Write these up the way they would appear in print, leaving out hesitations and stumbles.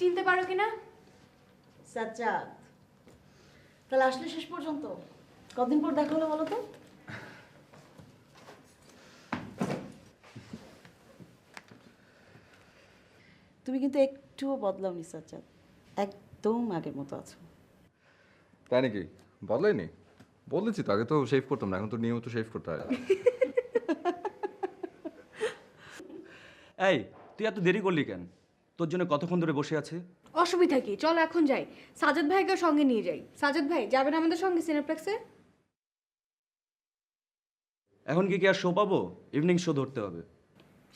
চিনতে পারো কিনা? সাজ্জাদ, তাহলে আসলে শেষ পর্যন্ত কতদিন পর দেখা হলো বলো তো? তুমি কিন্তু একটুও বদলাওনি সাজ্জাদ, একদম আগের মতো আছো। তাই নাকি? বদলাইনি? বলেছি তো, আগে তো শেভ করতাম না, এখন তো নিয়মিত শেভ করতে হয়। এই, তুই এত দেরি করলি কেন? তোর জন্য কতক্ষণ ধরে বসে আছে। অসুবিধা কি, চলো এখন যাই। সাজেদ ভাইকে সঙ্গে নিয়ে যাই। সাজেদ ভাই যাবেন আমাদের সঙ্গে সিনেপ্লেক্সে? এখন কি আর শো পাবো? ইভিনিং শো ধরতে হবে।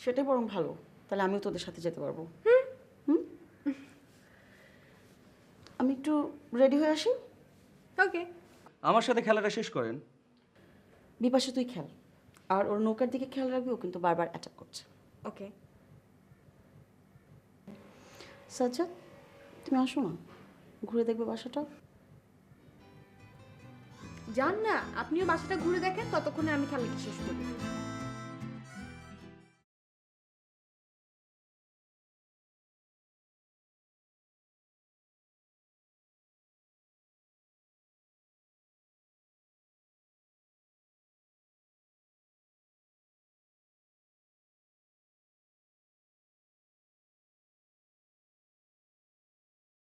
সেটাই বরং ভালো, তাহলে আমিও তোদের সাথে যেতে পারবো। আমি একটু রেডি হয়ে আসি। ওকে। আমার সাথে খেলাটা শেষ করেন। বিপাশা তুই খেল, আর ওর নৌকার দিকে খেয়াল রাখবি, ও কিন্তু বারবার অ্যাটাক করছে। ওকে। সাজ্জাদ, তুমি আসো না, ঘুরে দেখবে বাসাটা। যান না, আপনিও বাসাটা ঘুরে দেখেন, ততক্ষণে আমি খেলাটা শেষ করি।